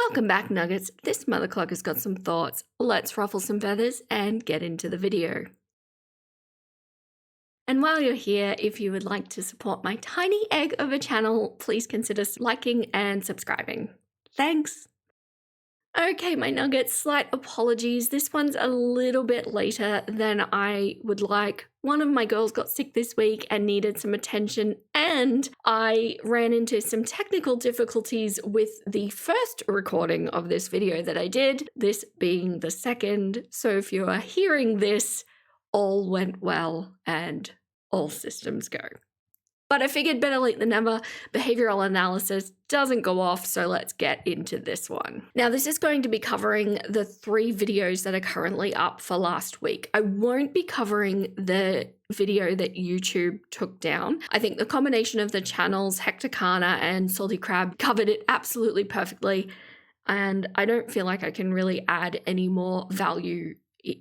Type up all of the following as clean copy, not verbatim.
Welcome back, Nuggets. This mother cluck has got some thoughts. Let's ruffle some feathers and get into the video. And while you're here, if you would like to support my tiny egg of a channel, please consider liking and subscribing. Thanks! Okay, my nuggets, slight apologies. This one's a little bit later than I would like. One of my girls got sick this week and needed some attention, and I ran into some technical difficulties with the first recording of this video that I did, this being the second. So if you are hearing this, all went well and all systems go. But I figured better late than never. Behavioral analysis doesn't go off, so let's get into this one. Now, this is going to be covering the 3 videos that are currently up for last week. I won't be covering the video that YouTube took down. I think the combination of the channels, Hector Kana and Salty Crab, covered it absolutely perfectly, and I don't feel like I can really add any more value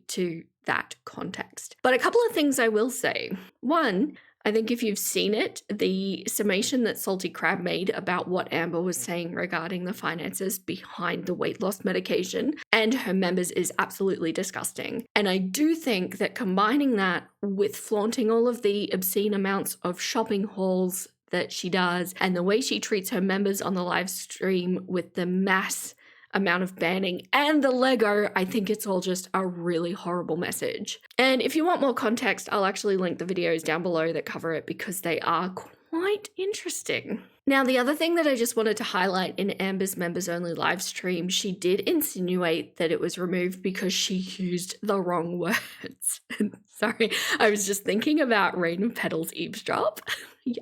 to that context. But a couple of things I will say. One, I think if you've seen it, the summation that Salty Crab made about what Amber was saying regarding the finances behind the weight loss medication and her members is absolutely disgusting. And I do think that combining that with flaunting all of the obscene amounts of shopping hauls that she does and the way she treats her members on the live stream with the mass amount of banning and the Lego, I think it's all just a really horrible message. And if you want more context, I'll actually link the videos down below that cover it because they are quite interesting. Now, the other thing that I just wanted to highlight in Amber's members only live stream, she did insinuate that it was removed because she used the wrong words. Sorry, I was just thinking about Rain of Petals Eavesdrop.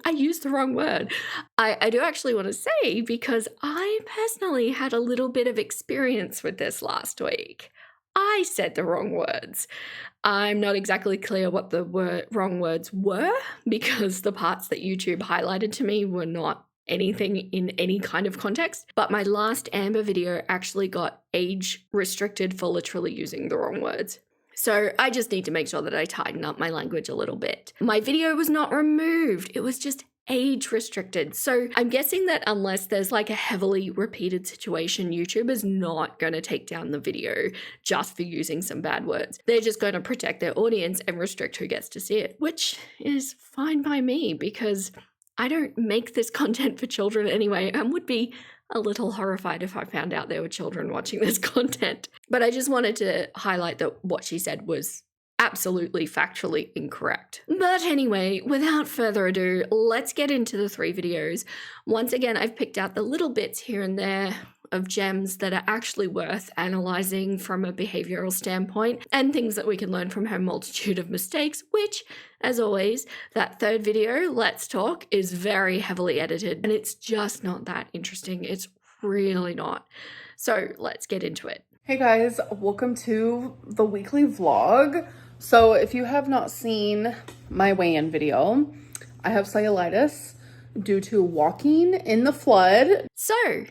I used the wrong word. I do actually want to say, because I personally had a little bit of experience with this last week. I said the wrong words. I'm not exactly clear what the wrong words were because the parts that YouTube highlighted to me were not anything in any kind of context. But my last Amber video actually got age restricted for literally using the wrong words. So I just need to make sure that I tighten up my language a little bit. My video was not removed. It was just age restricted. So I'm guessing that unless there's like a heavily repeated situation, YouTube is not going to take down the video just for using some bad words. They're just going to protect their audience and restrict who gets to see it, which is fine by me because I don't make this content for children anyway and would be a little horrified if I found out there were children watching this content. But I just wanted to highlight that what she said was absolutely factually incorrect. But anyway, without further ado, let's get into the 3 videos. Once again, I've picked out the little bits here and there of gems that are actually worth analyzing from a behavioral standpoint and things that we can learn from her multitude of mistakes, which, as always, that 3rd video, Let's Talk, is very heavily edited and it's just not that interesting. It's really not. So let's get into it. Hey guys, welcome to the weekly vlog. So if you have not seen my weigh-in video, I have cellulitis due to walking in the flood. So,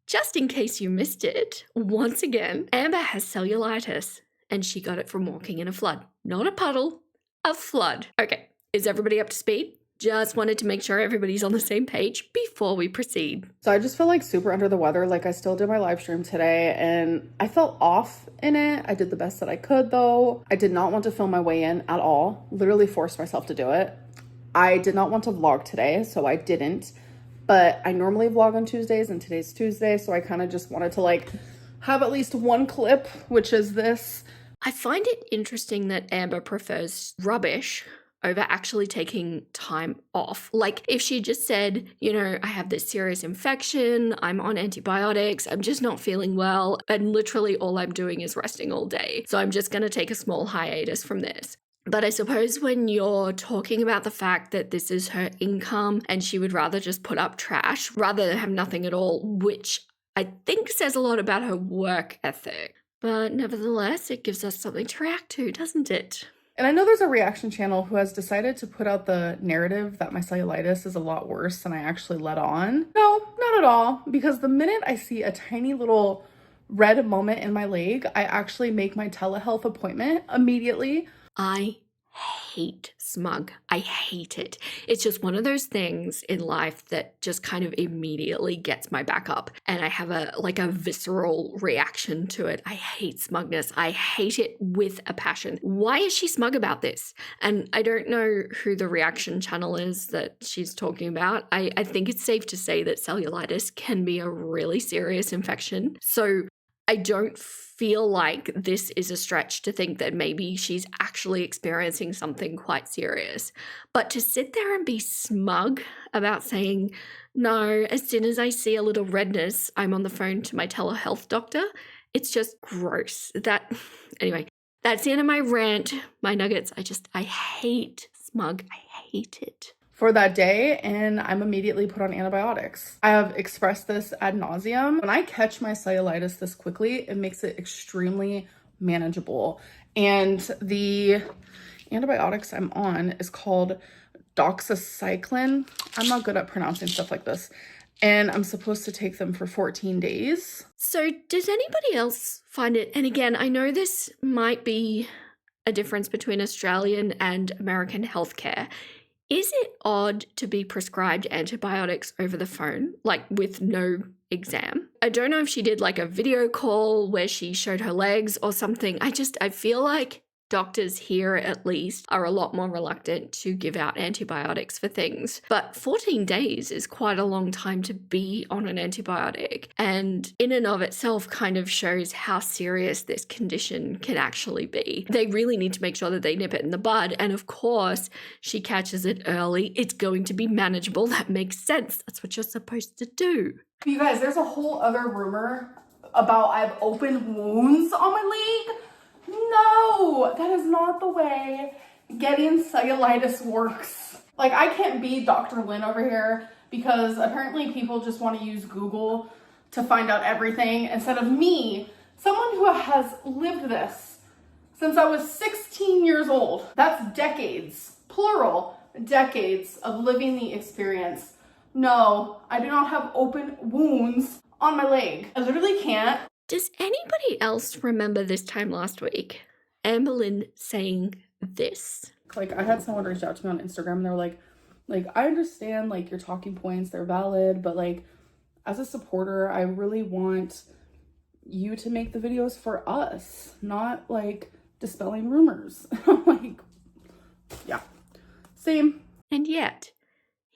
just in case you missed it, once again, Amber has cellulitis and she got it from walking in a flood. Not a puddle, a flood. Okay, is everybody up to speed? Just wanted to make sure everybody's on the same page before we proceed. So I just feel like super under the weather. Like I still did my live stream today and I felt off in it. I did the best that I could though. I did not want to film my weigh-in at all. Literally forced myself to do it. I did not want to vlog today, so I didn't. But I normally vlog on Tuesdays and today's Tuesday, so I kind of just wanted to like have at least one clip, which is this. I find it interesting that Amber prefers rubbish over actually taking time off. Like if she just said, you know, I have this serious infection, I'm on antibiotics, I'm just not feeling well, and literally all I'm doing is resting all day. So I'm just going to take a small hiatus from this. But I suppose when you're talking about the fact that this is her income and she would rather just put up trash rather than have nothing at all, which I think says a lot about her work ethic. But nevertheless, it gives us something to react to, doesn't it? And I know there's a reaction channel who has decided to put out the narrative that my cellulitis is a lot worse than I actually let on. No, not at all. Because the minute I see a tiny little red moment in my leg, I actually make my telehealth appointment immediately. I hate smug. I hate it. It's just one of those things in life that just kind of immediately gets my back up, and I have a visceral reaction to it. I hate smugness. I hate it with a passion. Why is she smug about this? And I don't know who the reaction channel is that she's talking about. I think it's safe to say that cellulitis can be a really serious infection. So I don't feel like this is a stretch to think that maybe she's actually experiencing something quite serious. But to sit there and be smug about saying, no, as soon as I see a little redness, I'm on the phone to my telehealth doctor, it's just gross. Anyway, that's the end of my rant, my nuggets. I hate smug. I hate it. For that day, and I'm immediately put on antibiotics. I have expressed this ad nauseum. When I catch my cellulitis this quickly, it makes it extremely manageable. And the antibiotics I'm on is called doxycycline. I'm not good at pronouncing stuff like this. And I'm supposed to take them for 14 days. So does anybody else find it, and again, I know this might be a difference between Australian and American healthcare. Is it odd to be prescribed antibiotics over the phone, like with no exam? I don't know if she did like a video call where she showed her legs or something. I feel like doctors here at least are a lot more reluctant to give out antibiotics for things. But 14 days is quite a long time to be on an antibiotic, and in and of itself kind of shows how serious this condition can actually be. They really need to make sure that they nip it in the bud, and of course, she catches it early. It's going to be manageable. That makes sense. That's what you're supposed to do. You guys, there's a whole other rumor about I have open wounds on my leg. No, that is not the way getting cellulitis works. Like, I can't be Dr. Lynn over here because apparently people just want to use Google to find out everything instead of me, someone who has lived this since I was 16 years old. That's decades, plural, decades of living the experience. No, I do not have open wounds on my leg. I literally can't. Does anybody else remember this time last week, Amberlynn saying this? Like, I had someone reach out to me on Instagram and they were like, I understand, like, your talking points, they're valid, but, like, as a supporter, I really want you to make the videos for us, not, like, dispelling rumors. I'm like, yeah, same. And yet,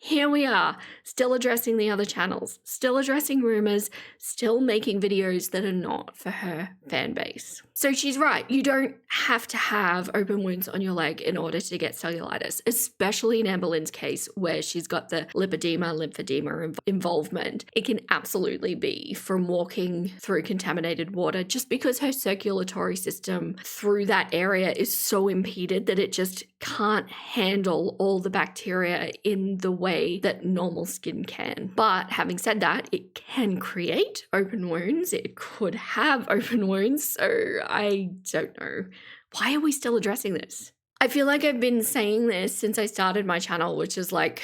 here we are, still addressing the other channels, still addressing rumors, still making videos that are not for her fan base. So she's right, you don't have to have open wounds on your leg in order to get cellulitis, especially in Amberlynn's case where she's got the lymphedema involvement. It can absolutely be from walking through contaminated water just because her circulatory system through that area is so impeded that it just can't handle all the bacteria in the way that normal skin can. But having said that, it can create open wounds. It could have open wounds. So I don't know. Why are we still addressing this? I feel like I've been saying this since I started my channel, which is like,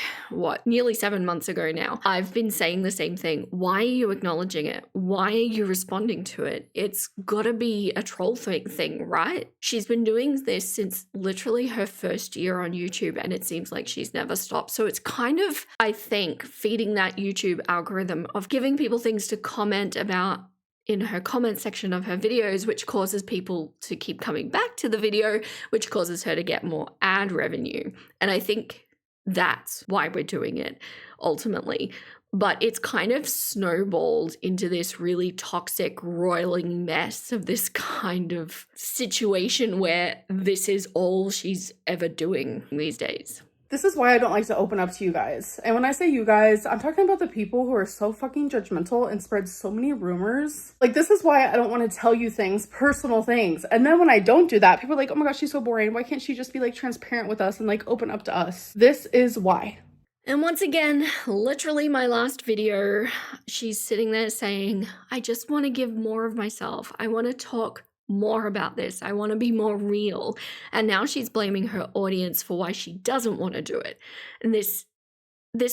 nearly 7 months ago now. I've been saying the same thing. Why are you acknowledging it? Why are you responding to it? It's gotta be a troll thing, right? She's been doing this since literally her first year on YouTube, and it seems like she's never stopped. So it's kind of, I think, feeding that YouTube algorithm of giving people things to comment about in her comment section of her videos, which causes people to keep coming back to the video, which causes her to get more ad revenue. And I think that's why we're doing it ultimately. But it's kind of snowballed into this really toxic, roiling mess of this kind of situation where this is all she's ever doing these days. This is why I don't like to open up to you guys. And when I say you guys, I'm talking about the people who are so fucking judgmental and spread so many rumors. Like, this is why I don't want to tell you things, personal things. And then when I don't do that, people are like, oh my gosh, she's so boring. Why can't she just be like transparent with us and like open up to us? This is why. And once again, literally my last video, she's sitting there saying, I just want to give more of myself. I want to talk more about this. I want to be more real. And now she's blaming her audience for why she doesn't want to do it. And this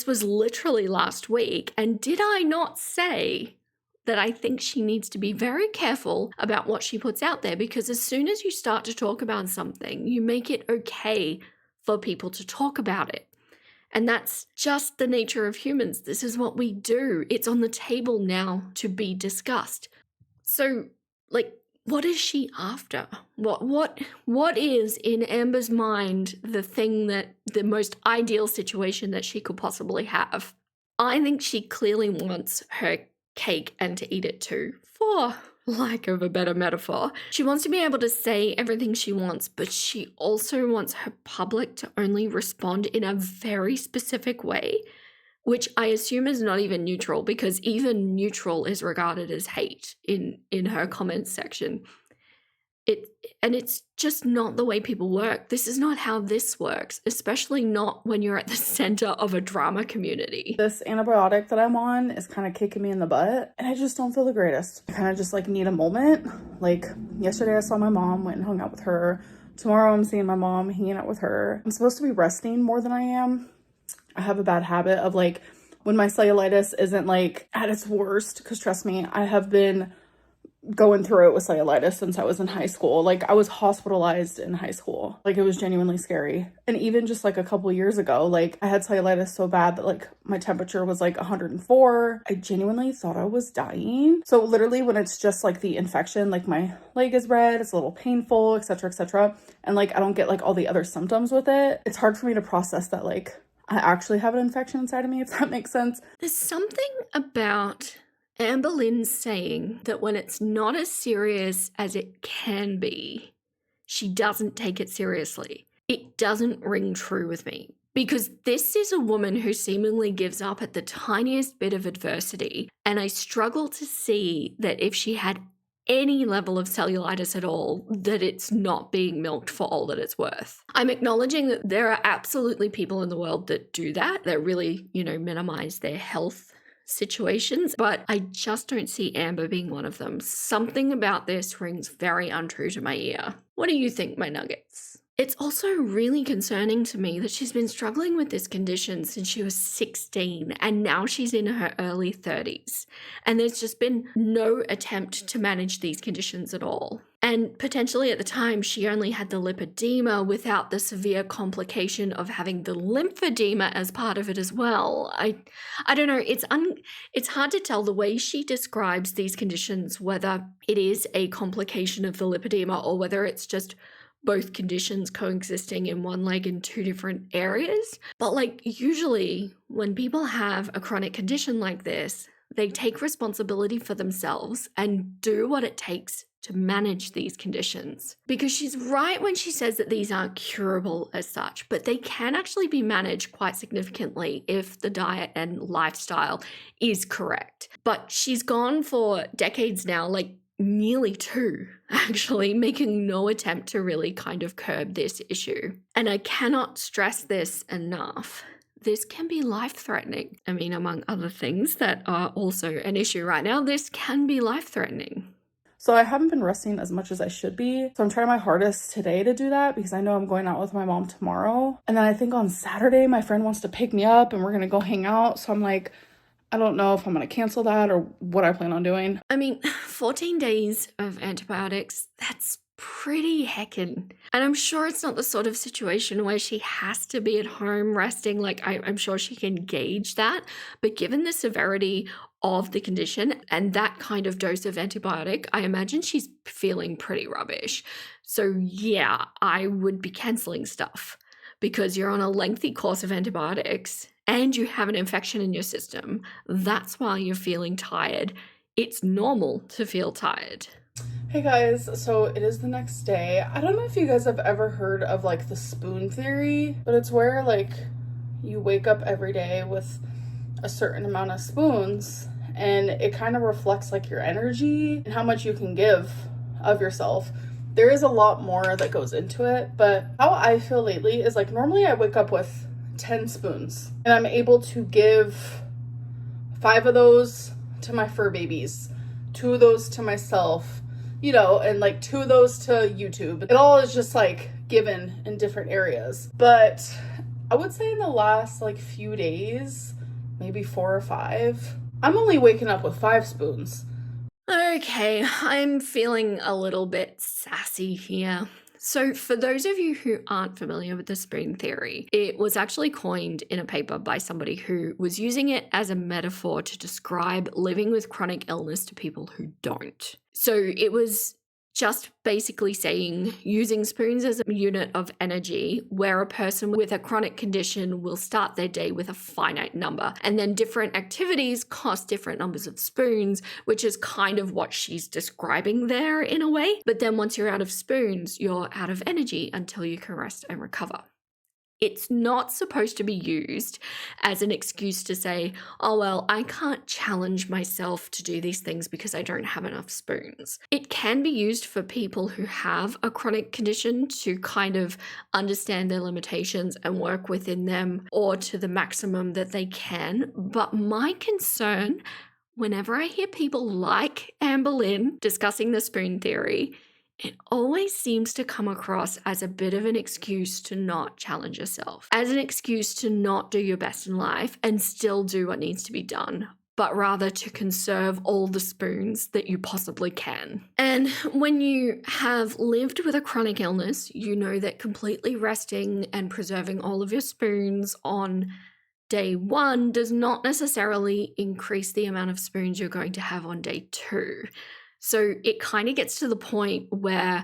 was literally last week. And did I not say that I think she needs to be very careful about what she puts out there, because as soon as you start to talk about something, you make it okay for people to talk about it. And that's just the nature of humans. This is what we do. It's on the table now to be discussed. So, like, what is she after? What is in Amber's mind the thing that the most ideal situation that she could possibly have? I think she clearly wants her cake and to eat it too, for lack of a better metaphor. She wants to be able to say everything she wants, but she also wants her public to only respond in a very specific way, which I assume is not even neutral, because even neutral is regarded as hate in her comments section. It's just not the way people work. This is not how this works, especially not when you're at the center of a drama community. This antibiotic that I'm on is kind of kicking me in the butt, and I just don't feel the greatest. I kind of just like need a moment. Like yesterday I saw my mom, went and hung out with her. Tomorrow I'm seeing my mom, hanging out with her. I'm supposed to be resting more than I am. I have a bad habit of like when my cellulitis isn't like at its worst, because trust me, I have been going through it with cellulitis since I was in high school. Like I was hospitalized in high school. Like it was genuinely scary. And even just like a couple years ago, like I had cellulitis so bad that like my temperature was like 104. I genuinely thought I was dying. So literally when it's just like the infection, like my leg is red, it's a little painful, etc., etc., and like I don't get like all the other symptoms with it, it's hard for me to process that like I actually have an infection inside of me, if that makes sense. There's something about Amberlynn saying that when it's not as serious as it can be, she doesn't take it seriously. It doesn't ring true with me, because this is a woman who seemingly gives up at the tiniest bit of adversity, and I struggle to see that if she had any level of cellulitis at all, that it's not being milked for all that it's worth. I'm acknowledging that there are absolutely people in the world that do that really, minimize their health situations, but I just don't see Amber being one of them. Something about this rings very untrue to my ear. What do you think, my nuggets? It's also really concerning to me that she's been struggling with this condition since she was 16, and now she's in her early 30s, and there's just been no attempt to manage these conditions at all. And potentially at the time, she only had the lipedema without the severe complication of having the lymphedema as part of it as well. I don't know, it's hard to tell the way she describes these conditions, whether it is a complication of the lipedema or whether it's just both conditions coexisting in one leg in two different areas. But like usually when people have a chronic condition like this, they take responsibility for themselves and do what it takes to manage these conditions. Because she's right when she says that these aren't curable as such, but they can actually be managed quite significantly if the diet and lifestyle is correct. But she's gone for decades now, like nearly 2, actually, making no attempt to really kind of curb this issue. And I cannot stress this enough. This can be life-threatening. I mean, among other things that are also an issue right now, this can be life-threatening. So I haven't been resting as much as I should be. So I'm trying my hardest today to do that because I know I'm going out with my mom tomorrow. And then I think on Saturday, my friend wants to pick me up and we're going to go hang out. So I'm like, I don't know if I'm going to cancel that or what I plan on doing. I mean, 14 days of antibiotics, that's pretty heckin'. And I'm sure it's not the sort of situation where she has to be at home resting. Like, I'm sure she can gauge that. But given the severity of the condition and that kind of dose of antibiotic, I imagine she's feeling pretty rubbish. So yeah, I would be canceling stuff because you're on a lengthy course of antibiotics and you have an infection in your system. That's why you're feeling tired. It's normal to feel tired. Hey guys, so it is the next day. I don't know if you guys have ever heard of like the spoon theory, but it's where like you wake up every day with a certain amount of spoons and it kind of reflects like your energy and how much you can give of yourself. There is a lot more that goes into it, but how I feel lately is like normally I wake up with 10 spoons and I'm able to give 5 of those to my fur babies, 2 of those to myself, and like 2 of those to YouTube. It all is just like given in different areas. But I would say in the last like few days, maybe 4 or 5, I'm only waking up with 5 spoons. Okay, I'm feeling a little bit sassy here. So, for those of you who aren't familiar with the spoon theory, it was actually coined in a paper by somebody who was using it as a metaphor to describe living with chronic illness to people who don't. So, it was just basically saying using spoons as a unit of energy, where a person with a chronic condition will start their day with a finite number, and then different activities cost different numbers of spoons, which is kind of what she's describing there in a way. But then once you're out of spoons, you're out of energy until you can rest and recover. It's not supposed to be used as an excuse to say, oh, well, I can't challenge myself to do these things because I don't have enough spoons. It can be used for people who have a chronic condition to kind of understand their limitations and work within them, or to the maximum that they can. But my concern, whenever I hear people like Amberlynn discussing the spoon theory, it always seems to come across as a bit of an excuse to not challenge yourself, as an excuse to not do your best in life and still do what needs to be done, but rather to conserve all the spoons that you possibly can. And when you have lived with a chronic illness, you know that completely resting and preserving all of your spoons on day 1 does not necessarily increase the amount of spoons you're going to have on day 2. So it kind of gets to the point where,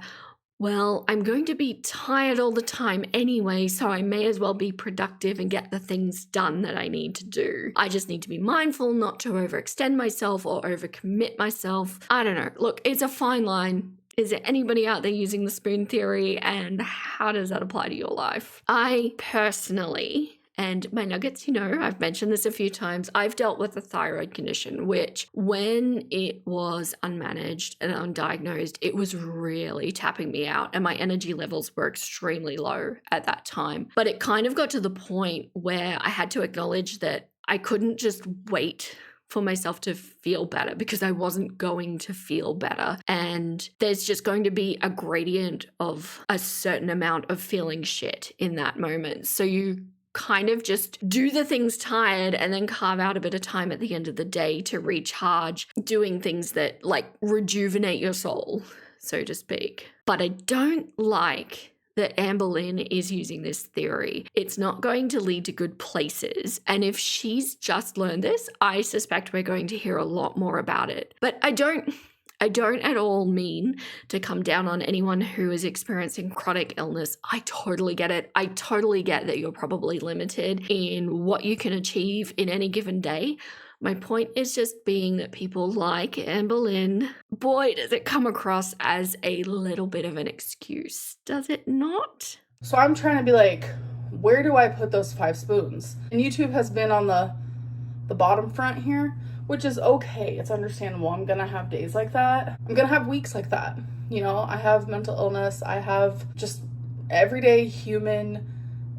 well, I'm going to be tired all the time anyway, so I may as well be productive and get the things done that I need to do. I just need to be mindful not to overextend myself or overcommit myself. I don't know. Look, it's a fine line. Is there anybody out there using the spoon theory, and how does that apply to your life? I personally, and my nuggets, I've mentioned this a few times, I've dealt with a thyroid condition, which when it was unmanaged and undiagnosed, it was really tapping me out, and my energy levels were extremely low at that time. But it kind of got to the point where I had to acknowledge that I couldn't just wait for myself to feel better, because I wasn't going to feel better. And there's just going to be a gradient of a certain amount of feeling shit in that moment. So you kind of just do the things tired and then carve out a bit of time at the end of the day to recharge, doing things that like rejuvenate your soul, so to speak. But I don't like that Amberlynn is using this theory. It's not going to lead to good places. And if she's just learned this, I suspect we're going to hear a lot more about it. But I don't at all mean to come down on anyone who is experiencing chronic illness. I totally get it. I totally get that you're probably limited in what you can achieve in any given day. My point is just being that people like Amberlynn, boy, does it come across as a little bit of an excuse, does it not? So I'm trying to be like, where do I put those 5 spoons? And YouTube has been on the bottom front here, which is okay. It's understandable. I'm gonna have days like that. I'm gonna have weeks like that. I have mental illness. I have just everyday human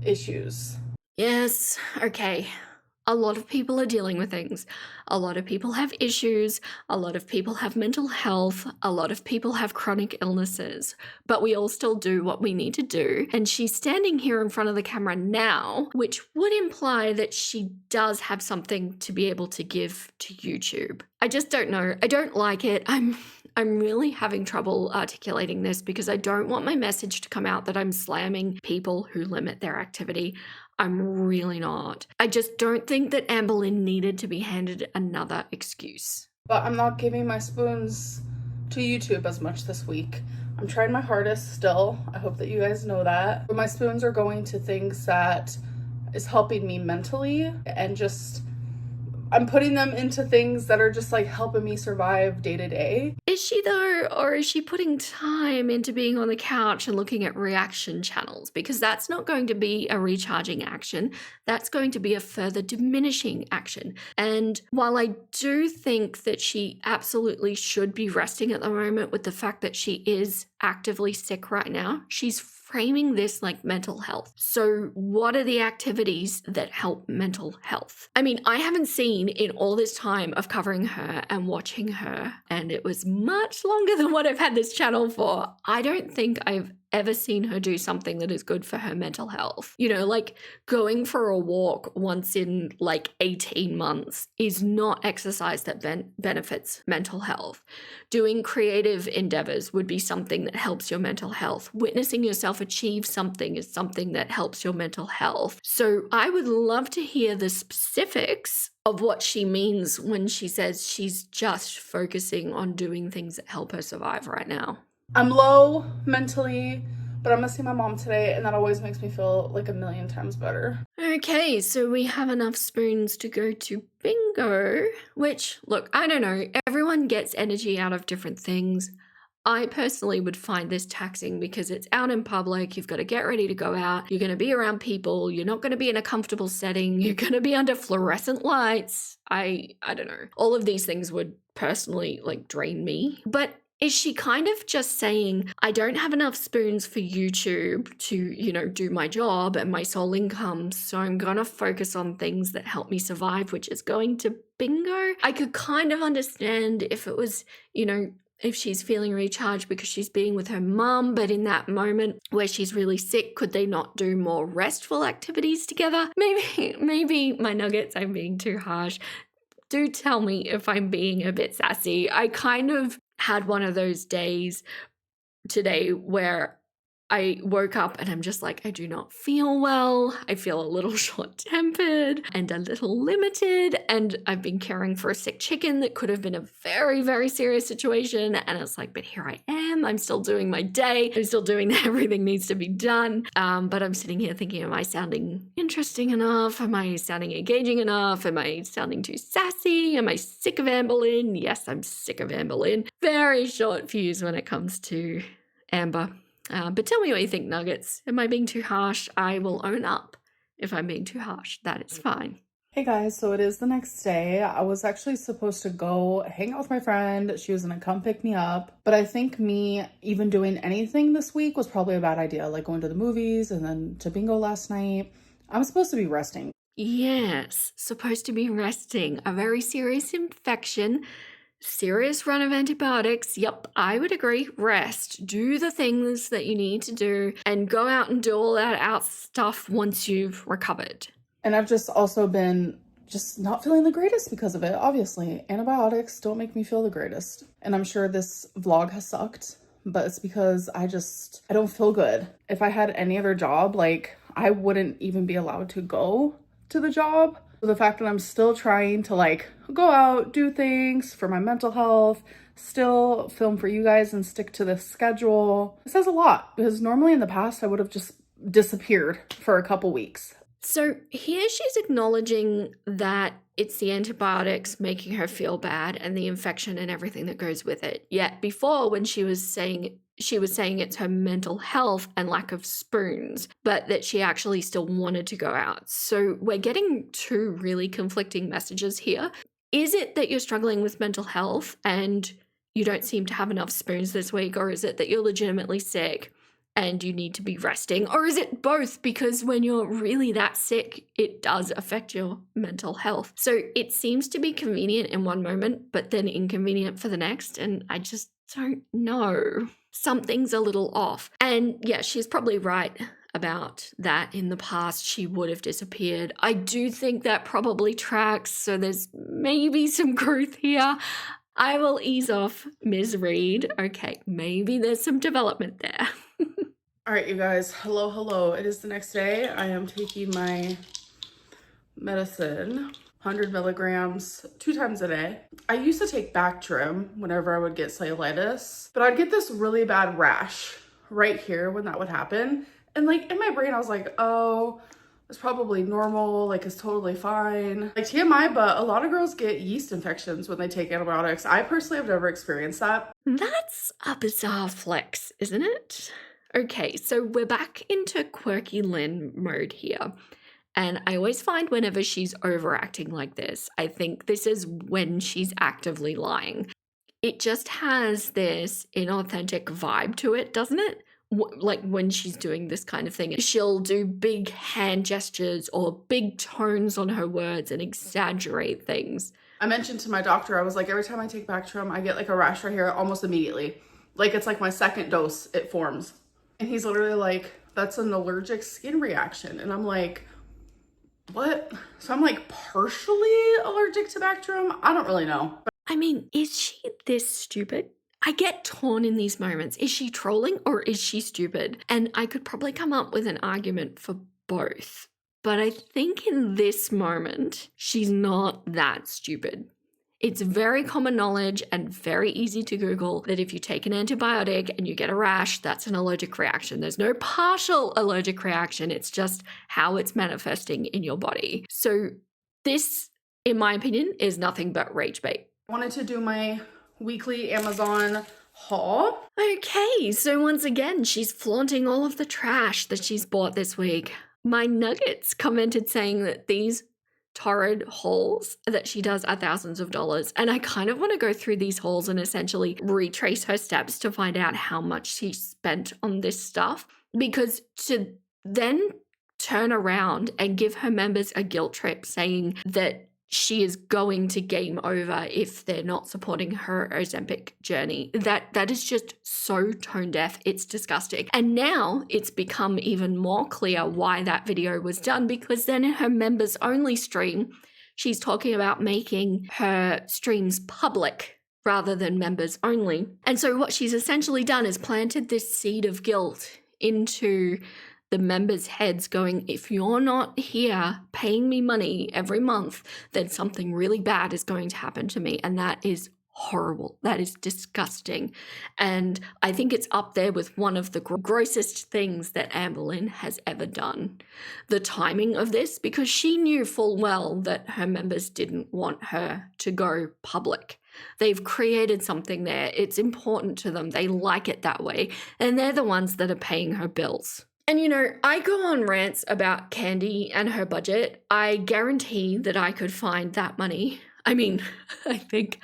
issues. Yes, okay. A lot of people are dealing with things. A lot of people have issues. A lot of people have mental health. A lot of people have chronic illnesses. But we all still do what we need to do. And she's standing here in front of the camera now, which would imply that she does have something to be able to give to YouTube. I just don't know. I don't like it. I'm really having trouble articulating this, because I don't want my message to come out that I'm slamming people who limit their activity. I'm really not. I just don't think that Amberlynn needed to be handed another excuse. But I'm not giving my spoons to YouTube as much this week. I'm trying my hardest still. I hope that you guys know that. But my spoons are going to things that is helping me mentally, and just I'm putting them into things that are just like helping me survive day to day. Is she though, or is she putting time into being on the couch and looking at reaction channels? Because that's not going to be a recharging action. That's going to be a further diminishing action. And while I do think that she absolutely should be resting at the moment, with the fact that she is actively sick right now, she's framing this like mental health. So what are the activities that help mental health? I mean, I haven't seen in all this time of covering her and watching her, and it was much longer than what I've had this channel for, I don't think I've ever seen her do something that is good for her mental health. You know, like going for a walk once in like 18 months is not exercise that benefits mental health. Doing creative endeavors would be something that helps your mental health. Witnessing yourself achieve something is something that helps your mental health. So I would love to hear the specifics of what she means when she says she's just focusing on doing things that help her survive right now. I'm low mentally, but I'm gonna see my mom today, and that always makes me feel like a million times better. Okay, so we have enough spoons to go to bingo, which, look, I don't know, everyone gets energy out of different things. I personally would find this taxing because it's out in public, you've got to get ready to go out, you're going to be around people, you're not going to be in a comfortable setting, you're going to be under fluorescent lights. I don't know. All of these things would personally like drain me. But is she kind of just saying, I don't have enough spoons for YouTube to, you know, do my job and my sole income, so I'm gonna focus on things that help me survive, which is going to bingo? I could kind of understand if it was, you know, if she's feeling recharged because she's being with her mum, but in that moment where she's really sick, could they not do more restful activities together? Maybe my nuggets, I'm being too harsh. Do tell me if I'm being a bit sassy. I kind of had one of those days today where I woke up and I'm just like, I do not feel well. I feel a little short-tempered and a little limited. And I've been caring for a sick chicken that could have been a very, very serious situation. And it's like, but here I am. I'm still doing my day. I'm still doing everything needs to be done. But I'm sitting here thinking, am I sounding interesting enough? Am I sounding engaging enough? Am I sounding too sassy? Am I sick of Amberlynn? Yes, I'm sick of Amberlynn. Very short fuse when it comes to Amber. But tell me what you think, Nuggets. Am I being too harsh? I will own up if I'm being too harsh. That is fine. Hey guys, so it is the next day. I was actually supposed to go hang out with my friend. She was gonna come pick me up. But I think me even doing anything this week was probably a bad idea, like going to the movies and then to bingo last night. I'm supposed to be resting. Yes, supposed to be resting. A very serious infection. Serious run of antibiotics. Yep, I would agree. Rest. Do the things that you need to do and go out and do all that out stuff once you've recovered. And I've just also been just not feeling the greatest because of it, obviously. Antibiotics don't make me feel the greatest. And I'm sure this vlog has sucked, but it's because I don't feel good. If I had any other job, like I wouldn't even be allowed to go to the job. The fact that I'm still trying to like go out, do things for my mental health, still film for you guys and stick to the schedule. It says a lot because normally in the past I would have just disappeared for a couple weeks. So here she's acknowledging that it's the antibiotics making her feel bad and the infection and everything that goes with it. Yet before, when she was saying it's her mental health and lack of spoons, but that she actually still wanted to go out. So we're getting two really conflicting messages here. Is it that you're struggling with mental health and you don't seem to have enough spoons this week? Or is it that you're legitimately sick and you need to be resting? Or is it both? Because when you're really that sick, it does affect your mental health. So it seems to be convenient in one moment, but then inconvenient for the next. And I just don't know. Something's a little off. And yeah, she's probably right about that. In the past, she would have disappeared. I do think that probably tracks. So there's maybe some growth here. I will ease off Ms. Reid. Okay, maybe there's some development there. All right, you guys, hello. It is the next day. I am taking my medicine, 100 milligrams, 2 times a day. I used to take Bactrim whenever I would get cellulitis, but I'd get this really bad rash right here when that would happen. And like in my brain, I was like, oh, it's probably normal, like it's totally fine. Like TMI, but a lot of girls get yeast infections when they take antibiotics. I personally have never experienced that. That's a bizarre flex, isn't it? Okay, so we're back into quirky Lynn mode here. And I always find whenever she's overacting like this, I think this is when she's actively lying. It just has this inauthentic vibe to it, doesn't it? Like when she's doing this kind of thing, she'll do big hand gestures or big tones on her words and exaggerate things. I mentioned to my doctor, I was like, every time I take Bactrim, I get like a rash right here almost immediately. Like it's like my second dose, it forms. And he's literally like, that's an allergic skin reaction. And I'm like, what? So I'm like partially allergic to Bactrim. I don't really know. I mean, is she this stupid? I get torn in these moments. Is she trolling or is she stupid? And I could probably come up with an argument for both. But I think in this moment, she's not that stupid. It's very common knowledge and very easy to Google that if you take an antibiotic and you get a rash, that's an allergic reaction. There's no partial allergic reaction. It's just how it's manifesting in your body. So this, in my opinion, is nothing but rage bait. I wanted to do my weekly Amazon haul. Okay, so once again, she's flaunting all of the trash that she's bought this week. My Nuggets commented saying that these torrid hauls that she does are thousands of dollars. And I kind of want to go through these hauls and essentially retrace her steps to find out how much she spent on this stuff. Because to then turn around and give her members a guilt trip saying that she is going to game over if they're not supporting her Ozempic journey. That is just so tone deaf. It's disgusting. And now it's become even more clear why that video was done, because then in her members only stream, she's talking about making her streams public rather than members only. And so what she's essentially done is planted this seed of guilt into the members' heads going, if you're not here paying me money every month, then something really bad is going to happen to me. And that is horrible. That is disgusting. And I think it's up there with one of the grossest things that Amberlynn has ever done. The timing of this, because she knew full well that her members didn't want her to go public. They've created something there. It's important to them. They like it that way. And they're the ones that are paying her bills. And you know, I go on rants about Candy and her budget. I guarantee that I could find that money. I mean, I think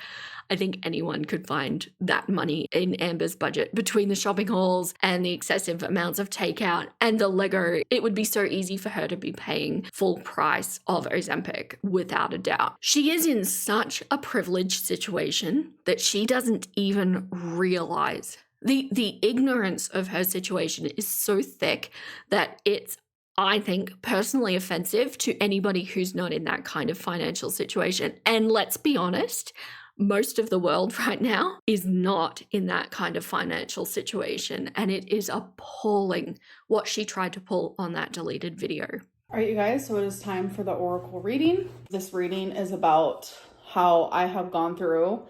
anyone could find that money in Amber's budget between the shopping hauls and the excessive amounts of takeout and the Lego. It would be so easy for her to be paying full price of Ozempic without a doubt. She is in such a privileged situation that she doesn't even realize. The ignorance of her situation is so thick that it's, I think, personally offensive to anybody who's not in that kind of financial situation. And let's be honest, most of the world right now is not in that kind of financial situation. And it is appalling what she tried to pull on that deleted video. All right, you guys, so it is time for the Oracle reading. This reading is about how I have gone through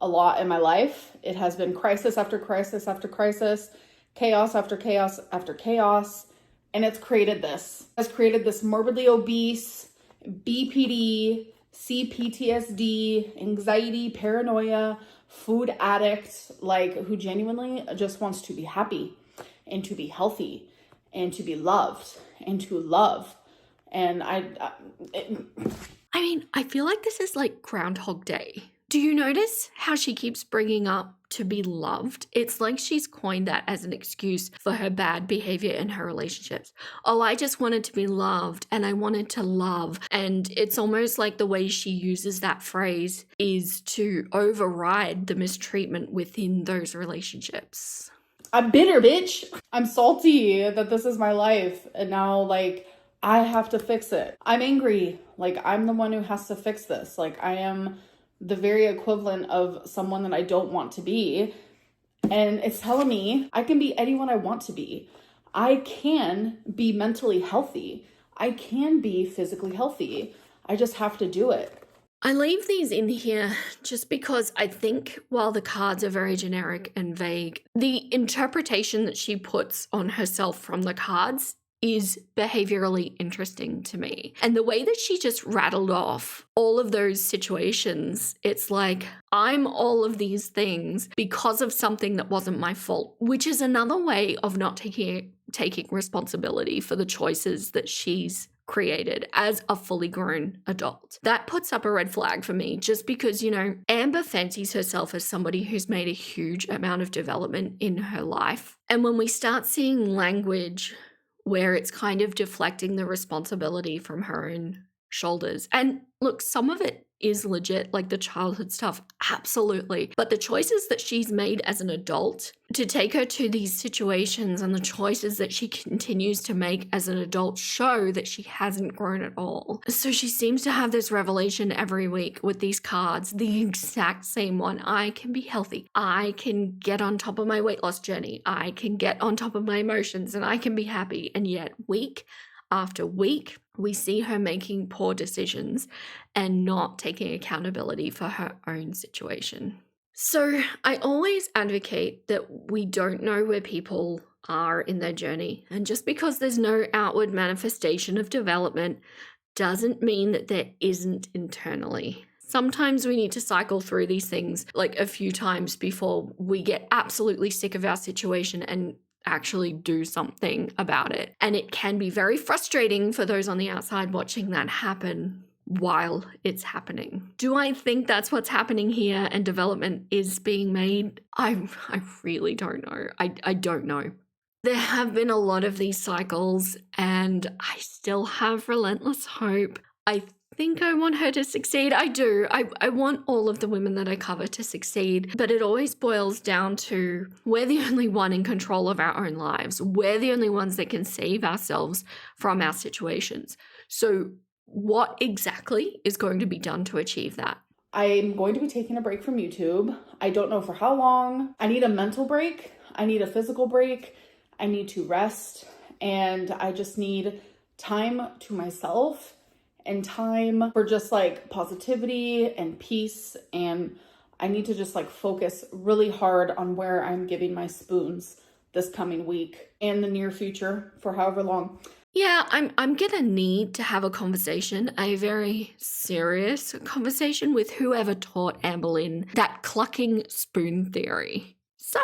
a lot in my life. It has been crisis after crisis after crisis, chaos after chaos after chaos, and it's created this. It's created this morbidly obese, BPD, CPTSD, anxiety, paranoia, food addict, like who genuinely just wants to be happy and to be healthy and to be loved and to love. And I mean, I feel like this is like Groundhog Day. Do you notice how she keeps bringing up to be loved? It's like she's coined that as an excuse for her bad behavior in her relationships. Oh, I just wanted to be loved and I wanted to love. And it's almost like the way she uses that phrase is to override the mistreatment within those relationships. I'm bitter, bitch. I'm salty that this is my life. And now, like, I have to fix it. I'm angry. Like, I'm the one who has to fix this. Like, I am the very equivalent of someone that I don't want to be. And it's telling me I can be anyone I want to be. I can be mentally healthy. I can be physically healthy. I just have to do it. I leave these in here just because I think while the cards are very generic and vague, the interpretation that she puts on herself from the cards is behaviorally interesting to me. And the way that she just rattled off all of those situations, it's like, I'm all of these things because of something that wasn't my fault, which is another way of not taking responsibility for the choices that she's created as a fully grown adult. That puts up a red flag for me, just because, you know, Amber fancies herself as somebody who's made a huge amount of development in her life. And when we start seeing language where it's kind of deflecting the responsibility from her own shoulders. And look, some of it is legit, like the childhood stuff, absolutely. But the choices that she's made as an adult to take her to these situations and the choices that she continues to make as an adult show that she hasn't grown at all. So she seems to have this revelation every week with these cards, the exact same one. I can be healthy. I can get on top of my weight loss journey. I can get on top of my emotions and I can be happy. And yet week after week, we see her making poor decisions and not taking accountability for her own situation. So I always advocate that we don't know where people are in their journey. And just because there's no outward manifestation of development doesn't mean that there isn't internally. Sometimes we need to cycle through these things like a few times before we get absolutely sick of our situation and actually do something about it. And it can be very frustrating for those on the outside watching that happen while it's happening. Do I think that's what's happening here and development is being made? I really don't know. I don't know. There have been a lot of these cycles and I still have relentless hope. I think I want her to succeed. I do. I want all of the women that I cover to succeed, but it always boils down to we're the only one in control of our own lives. We're the only ones that can save ourselves from our situations. So what exactly is going to be done to achieve that? I'm going to be taking a break from YouTube. I don't know for how long. I need a mental break. I need a physical break. I need to rest. And I just need time to myself and time for just like positivity and peace. And I need to just like focus really hard on where I'm giving my spoons this coming week and the near future for however long. Yeah, I'm gonna need to have a conversation, a very serious conversation with whoever taught Amberlynn that clucking spoon theory. So,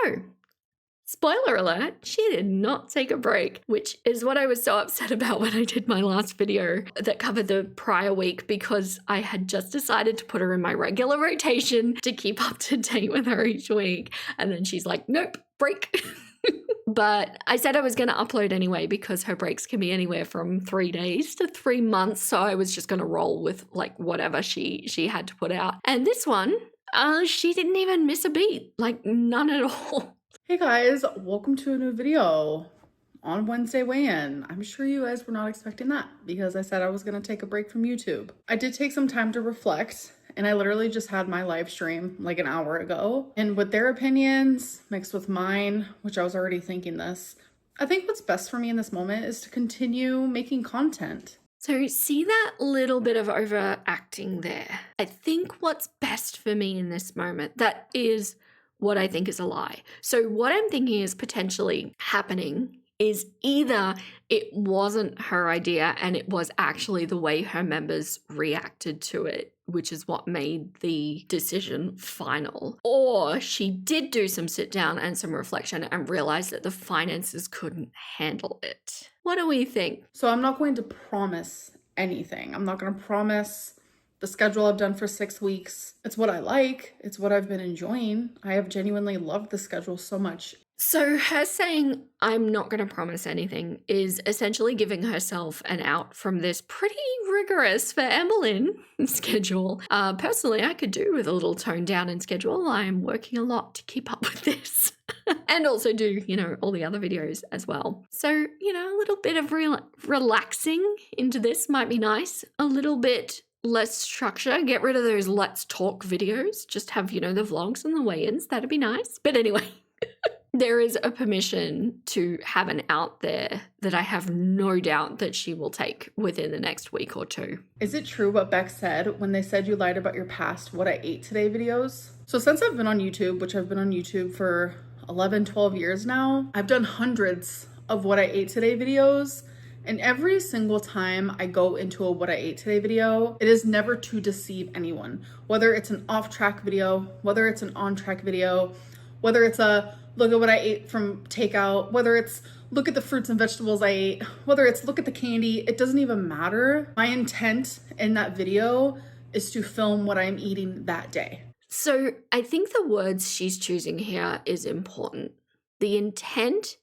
spoiler alert, she did not take a break, which is what I was so upset about when I did my last video that covered the prior week because I had just decided to put her in my regular rotation to keep up to date with her each week. And then she's like, nope, break. But I said I was going to upload anyway because her breaks can be anywhere from 3 days to 3 months. So I was just going to roll with like whatever she had to put out. And this one, she didn't even miss a beat, like none at all. Hey guys, welcome to a new video on Wednesday weigh-in. I'm sure you guys were not expecting that because I said I was going to take a break from YouTube. I did take some time to reflect and I literally just had my live stream like an hour ago. And with their opinions mixed with mine, which I was already thinking this, I think what's best for me in this moment is to continue making content. So see that little bit of overacting there? I think what's best for me in this moment, that is what I think is a lie. So what I'm thinking is potentially happening is either it wasn't her idea and it was actually the way her members reacted to it, which is what made the decision final, or she did do some sit down and some reflection and realized that the finances couldn't handle it. What do we think? So I'm not going to promise anything. I'm not going to promise the schedule I've done for 6 weeks. It's what I like. It's what I've been enjoying. I have genuinely loved the schedule so much. So her saying, I'm not going to promise anything, is essentially giving herself an out from this pretty rigorous, for Amberlynn, schedule. Personally, I could do with a little tone down in schedule. I'm working a lot to keep up with this. And also do, all the other videos as well. So, a little bit of relaxing into this might be nice. A little bit less structure. Get rid of those let's talk videos. Just have, the vlogs and the weigh-ins. That'd be nice. But anyway. There is a permission to have an out there that I have no doubt that she will take within the next week or two. Is it true what Beck said when they said you lied about your past what I ate today videos? So since I've been on YouTube, which I've been on YouTube for 11, 12 years now, I've done hundreds of what I ate today videos. And every single time I go into a what I ate today video, it is never to deceive anyone. Whether it's an off-track video, whether it's an on-track video, whether it's a look at what I ate from takeout, whether it's look at the fruits and vegetables I ate, whether it's look at the candy, it doesn't even matter. My intent in that video is to film what I'm eating that day. So I think the words she's choosing here is important. The intent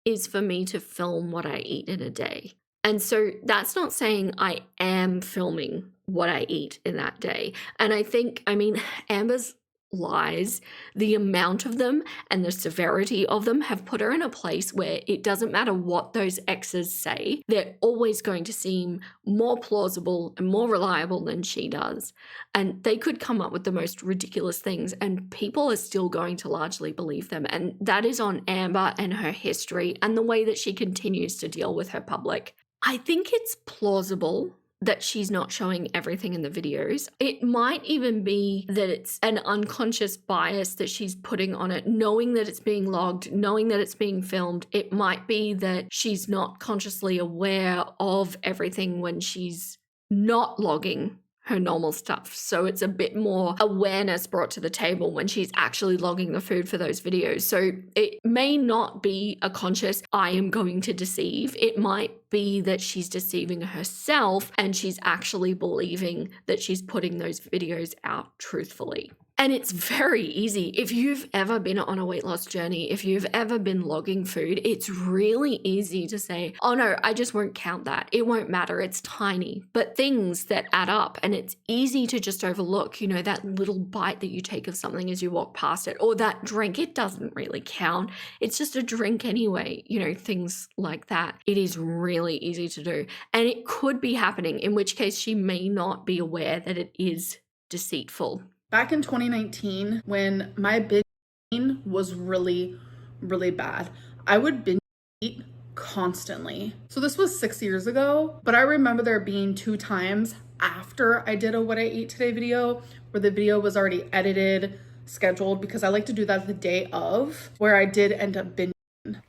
is for me to film what I eat in a day. And so that's not saying I am filming what I eat in that day. And I think, I mean, Amber's lies, the amount of them and the severity of them have put her in a place where it doesn't matter what those exes say, they're always going to seem more plausible and more reliable than she does. And they could come up with the most ridiculous things and people are still going to largely believe them. And that is on Amber and her history and the way that she continues to deal with her public. I think it's plausible that she's not showing everything in the videos. It might even be that it's an unconscious bias that she's putting on it, knowing that it's being logged, knowing that it's being filmed. It might be that she's not consciously aware of everything when she's not logging her normal stuff. So it's a bit more awareness brought to the table when she's actually logging the food for those videos. So it may not be a conscious, I am going to deceive. It might be that she's deceiving herself and she's actually believing that she's putting those videos out truthfully. And it's very easy. If you've ever been on a weight loss journey, if you've ever been logging food, it's really easy to say, oh no, I just won't count that. It won't matter. It's tiny. But things that add up, and it's easy to just overlook, you know, that little bite that you take of something as you walk past it, or that drink, it doesn't really count. It's just a drink anyway, you know, things like that. It is really easy to do. And it could be happening, in which case she may not be aware that it is deceitful. Back in 2019, when my binge eating was really, really bad, I would binge eat constantly. So this was 6 years ago, but I remember there being 2 times after I did a What I Ate Today video where the video was already edited, scheduled, because I like to do that the day of, where I did end up binging.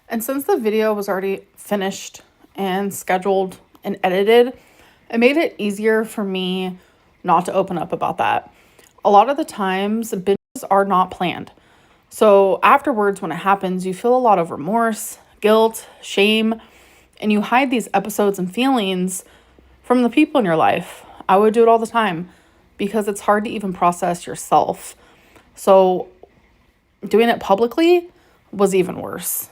And since the video was already finished and scheduled and edited, it made it easier for me not to open up about that. A lot of the times, binges are not planned. So afterwards, when it happens, you feel a lot of remorse, guilt, shame, and you hide these episodes and feelings from the people in your life. I would do it all the time because it's hard to even process yourself. So doing it publicly was even worse.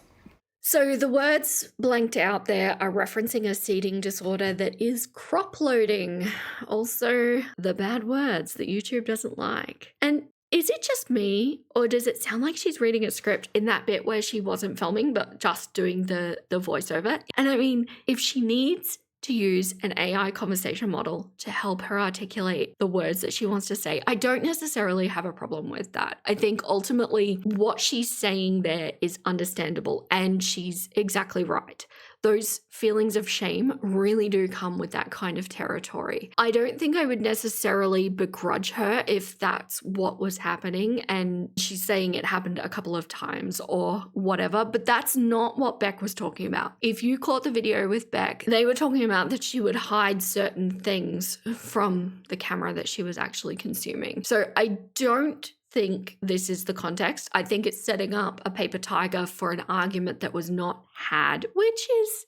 So the words blanked out there are referencing a seating disorder that is crop loading. Also, the bad words that YouTube doesn't like. And is it just me, or does it sound like she's reading a script in that bit where she wasn't filming but just doing the voiceover? And I mean, if she needs to use an AI conversation model to help her articulate the words that she wants to say, I don't necessarily have a problem with that. I think ultimately what she's saying there is understandable and she's exactly right. Those feelings of shame really do come with that kind of territory. I don't think I would necessarily begrudge her if that's what was happening and she's saying it happened a couple of times or whatever, but that's not what Beck was talking about. If you caught the video with Beck, they were talking about that she would hide certain things from the camera that she was actually consuming. So I don't think this is the context. I think it's setting up a paper tiger for an argument that was not had, which is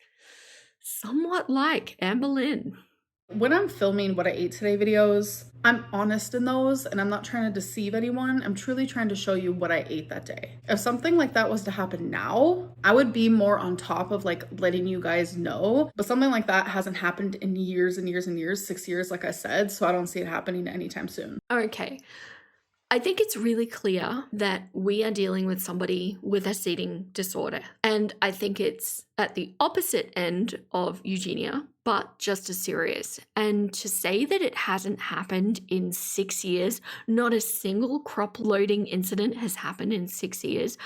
somewhat like Amberlynn. When I'm filming What I Ate Today videos, I'm honest in those and I'm not trying to deceive anyone. I'm truly trying to show you what I ate that day. If something like that was to happen now, I would be more on top of like letting you guys know. But something like that hasn't happened in years and years and years, 6 years, like I said. So I don't see it happening anytime soon. Okay. I think it's really clear that we are dealing with somebody with a seating disorder. And I think it's at the opposite end of Eugenia, but just as serious. And to say that it hasn't happened in 6 years, not a single crop loading incident has happened in 6 years,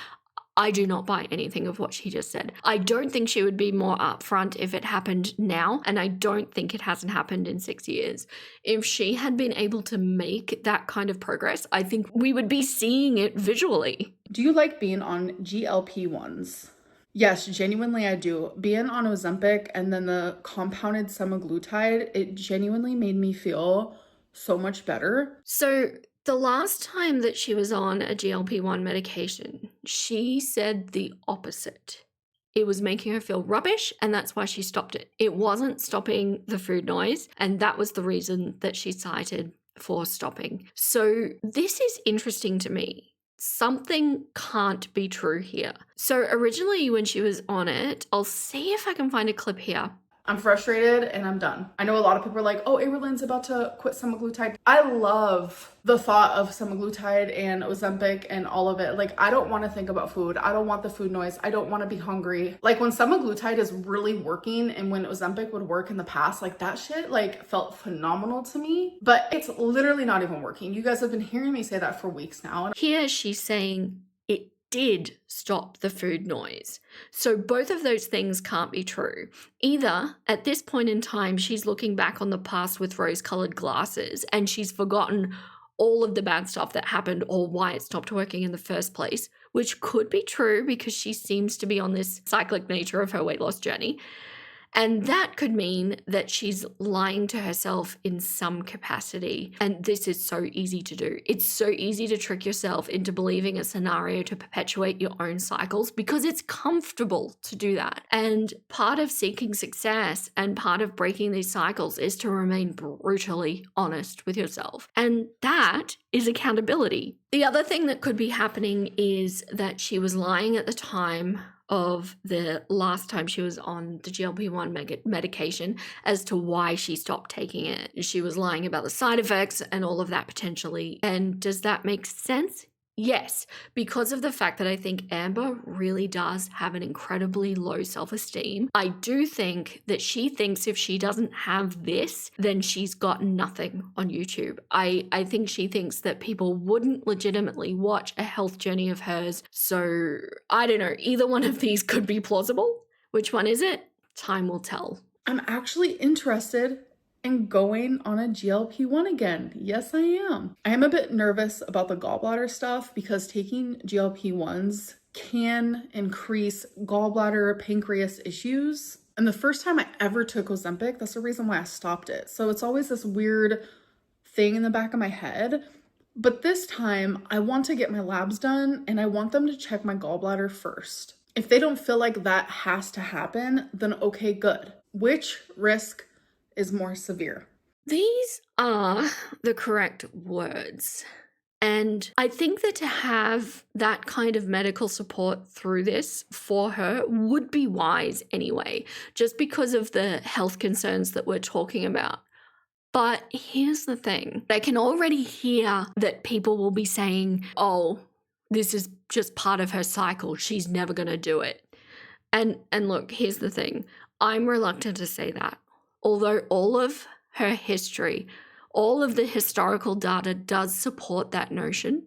I do not buy anything of what she just said. I don't think she would be more upfront if it happened now, and I don't think it hasn't happened in 6 years. If she had been able to make that kind of progress, I think we would be seeing it visually. Do you like being on GLP-1s? Yes, genuinely I do. Being on Ozempic and then the compounded semaglutide, it genuinely made me feel so much better. So the last time that she was on a GLP-1 medication, she said the opposite. It was making her feel rubbish, and that's why she stopped it. It wasn't stopping the food noise, and that was the reason that she cited for stopping. So this is interesting to me. Something can't be true here. So originally when she was on it, I'll see if I can find a clip here. I'm frustrated and I'm done. I know a lot of people are like, oh, Amberlynn's about to quit semaglutide. I love the thought of semaglutide and Ozempic and all of it. Like, I don't want to think about food. I don't want the food noise. I don't want to be hungry. Like, when semaglutide is really working and when Ozempic would work in the past, like that shit like felt phenomenal to me, but it's literally not even working. You guys have been hearing me say that for weeks now. Here she's saying it did stop the food noise. So both of those things can't be true. Either at this point in time, she's looking back on the past with rose-colored glasses and she's forgotten all of the bad stuff that happened or why it stopped working in the first place, which could be true because she seems to be on this cyclic nature of her weight loss journey. And that could mean that she's lying to herself in some capacity. And this is so easy to do. It's so easy to trick yourself into believing a scenario to perpetuate your own cycles because it's comfortable to do that. And part of seeking success and part of breaking these cycles is to remain brutally honest with yourself. And that is accountability. The other thing that could be happening is that she was lying at the time of the last time she was on the GLP-1 medication as to why she stopped taking it. She was lying about the side effects and all of that potentially. And does that make sense? Yes, because of the fact that I think Amber really does have an incredibly low self-esteem. I do think that she thinks if she doesn't have this, then she's got nothing on YouTube. I think she thinks that people wouldn't legitimately watch a health journey of hers. So I don't know, either one of these could be plausible. Which one is it? Time will tell. I'm actually interested and going on a GLP-1 again. Yes, I am. I am a bit nervous about the gallbladder stuff because taking GLP-1s can increase gallbladder, pancreas issues. And the first time I ever took Ozempic, that's the reason why I stopped it. So it's always this weird thing in the back of my head. But this time I want to get my labs done and I want them to check my gallbladder first. If they don't feel like that has to happen, then okay, good. Which risk is more severe? These are the correct words. And I think that to have that kind of medical support through this for her would be wise anyway, just because of the health concerns that we're talking about. But here's the thing. I can already hear that people will be saying, oh, this is just part of her cycle. She's never going to do it. And look, here's the thing. I'm reluctant to say that. Although all of her history, all of the historical data does support that notion,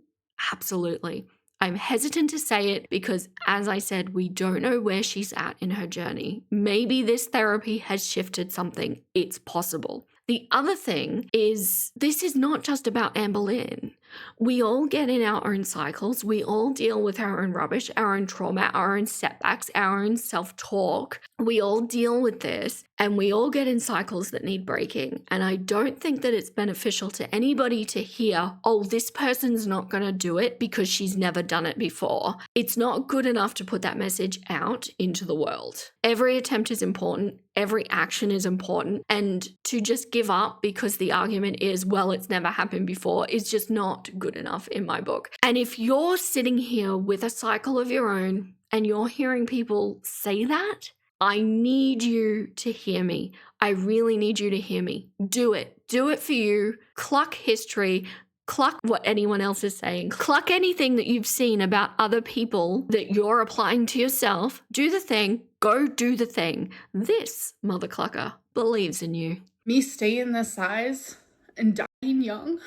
absolutely. I'm hesitant to say it because, as I said, we don't know where she's at in her journey. Maybe this therapy has shifted something. It's possible. The other thing is this is not just about Amberlynn. We all get in our own cycles. We all deal with our own rubbish, our own trauma, our own setbacks, our own self-talk. We all deal with this and we all get in cycles that need breaking. And I don't think that it's beneficial to anybody to hear, oh, this person's not going to do it because she's never done it before. It's not good enough to put that message out into the world. Every attempt is important. Every action is important. And to just give up because the argument is, well, it's never happened before is just not good enough in my book. And if you're sitting here with a cycle of your own and you're hearing people say that, I need you to hear me. I really need you to hear me. Do it. Do it for you. Cluck history. Cluck what anyone else is saying. Cluck anything that you've seen about other people that you're applying to yourself. Do the thing. Go do the thing. This mother clucker believes in you. Me staying this size and dying young,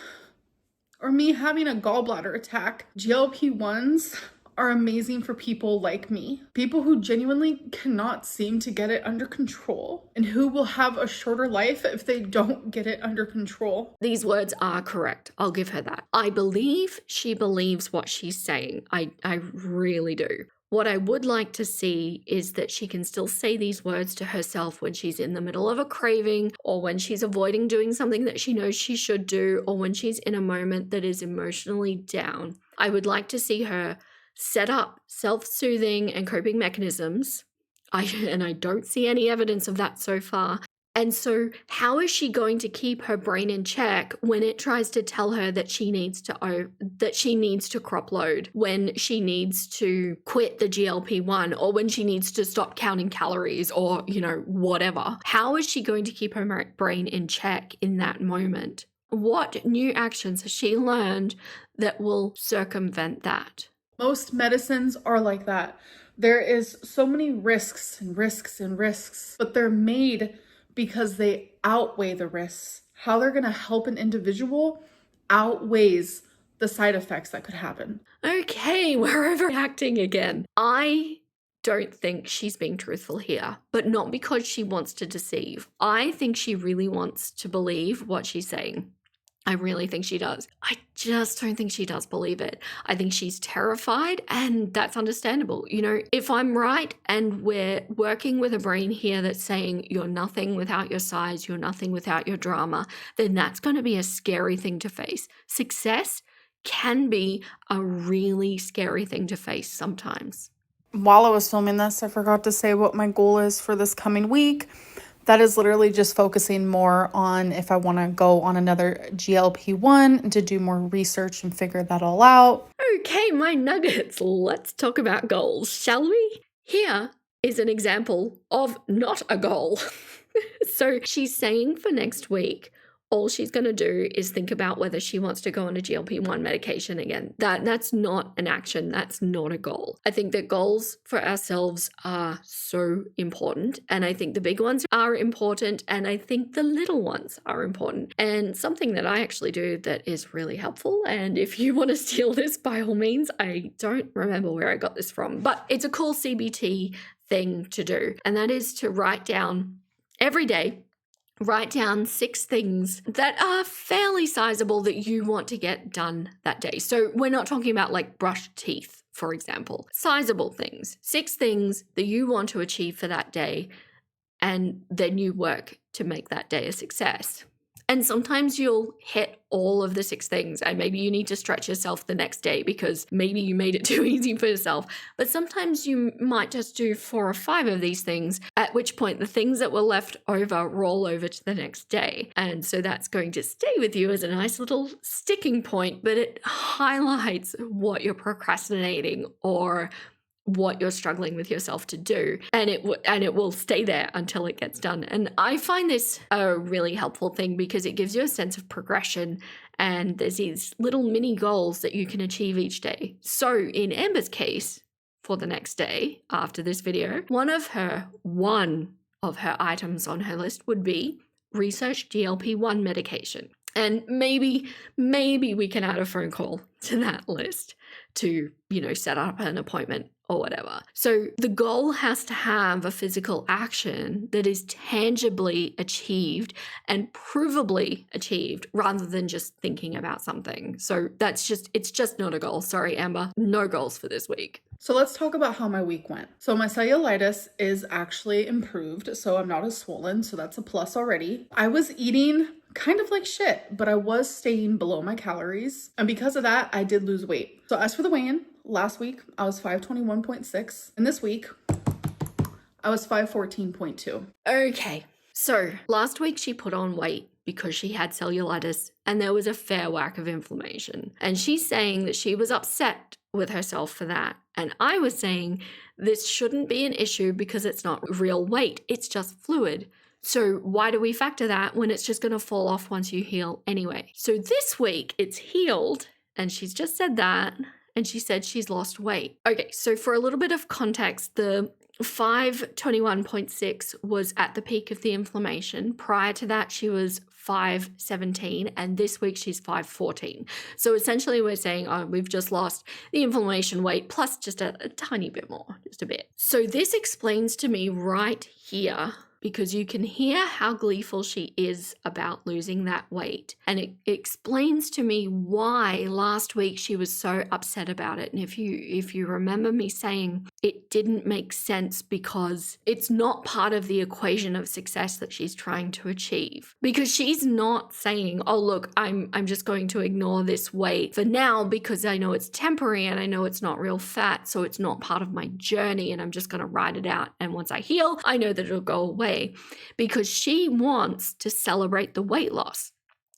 or me having a gallbladder attack. GLP-1s are amazing for people like me. People who genuinely cannot seem to get it under control and who will have a shorter life if they don't get it under control. These words are correct. I'll give her that. I believe she believes what she's saying. I really do. What I would like to see is that she can still say these words to herself when she's in the middle of a craving or when she's avoiding doing something that she knows she should do or when she's in a moment that is emotionally down. I would like to see her set up self-soothing and coping mechanisms. I don't see any evidence of that so far. And so how is she going to keep her brain in check when it tries to tell her that she needs to crop load, when she needs to quit the GLP-1, or when she needs to stop counting calories, or, whatever? How is she going to keep her brain in check in that moment? What new actions has she learned that will circumvent that? Most medicines are like that. There is so many risks and risks and risks, but they're made because they outweigh the risks. How they're going to help an individual outweighs the side effects that could happen. Okay, we're overreacting again. I don't think she's being truthful here, but not because she wants to deceive. I think she really wants to believe what she's saying. I really think she does. I just don't think she does believe it. I think she's terrified, and that's understandable. If I'm right and we're working with a brain here that's saying you're nothing without your size, you're nothing without your drama, then that's going to be a scary thing to face. Success can be a really scary thing to face sometimes. While I was filming this, I forgot to say what my goal is for this coming week. That is literally just focusing more on if I want to go on another GLP-1 to do more research and figure that all out. Okay, my nuggets, let's talk about goals, shall we? Here is an example of not a goal. So she's saying for next week, all she's going to do is think about whether she wants to go on a GLP-1 medication again. That's not an action. That's not a goal. I think that goals for ourselves are so important. And I think the big ones are important. And I think the little ones are important. And something that I actually do that is really helpful, and if you want to steal this, by all means, I don't remember where I got this from, but it's a cool CBT thing to do. And that is to write down every day, write down 6 things that are fairly sizable that you want to get done that day. So we're not talking about like brush teeth, for example. Sizable things, 6 things that you want to achieve for that day, and then you work to make that day a success. And sometimes you'll hit all of the 6 things, and maybe you need to stretch yourself the next day because maybe you made it too easy for yourself. But sometimes you might just do 4 or 5 of these things, at which point the things that were left over roll over to the next day. And so that's going to stay with you as a nice little sticking point, but it highlights what you're procrastinating or what you're struggling with yourself to do, and it will stay there until it gets done. And I find this a really helpful thing because it gives you a sense of progression, and there's these little mini goals that you can achieve each day. So in Amber's case, for the next day after this video, one of her items on her list would be research GLP-1 medication. And maybe we can add a phone call to that list to, set up an appointment or whatever. So the goal has to have a physical action that is tangibly achieved and provably achieved rather than just thinking about something. So it's just not a goal. Sorry, Amber, no goals for this week. So let's talk about how my week went. So my cellulitis is actually improved, so I'm not as swollen, so that's a plus already. I was eating kind of like shit, but I was staying below my calories, and because of that, I did lose weight. So as for the weigh-in, last week I was 521.6, and this week I was 514.2. Okay, so last week she put on weight because she had cellulitis and there was a fair whack of inflammation. And she's saying that she was upset with herself for that. And I was saying this shouldn't be an issue because it's not real weight, it's just fluid. So why do we factor that when it's just going to fall off once you heal anyway? So this week it's healed, and she's just said that, and she said she's lost weight. Okay, so for a little bit of context, the 521.6 was at the peak of the inflammation. Prior to that, she was 517, and this week she's 514. So essentially we're saying, we've just lost the inflammation weight plus just a tiny bit more, just a bit. So this explains to me right here, because you can hear how gleeful she is about losing that weight. And it explains to me why last week she was so upset about it. And if you remember me saying it didn't make sense because it's not part of the equation of success that she's trying to achieve. Because she's not saying, oh, look, I'm just going to ignore this weight for now because I know it's temporary and I know it's not real fat, so it's not part of my journey and I'm just going to ride it out. And once I heal, I know that it'll go away. way because she wants to celebrate the weight loss.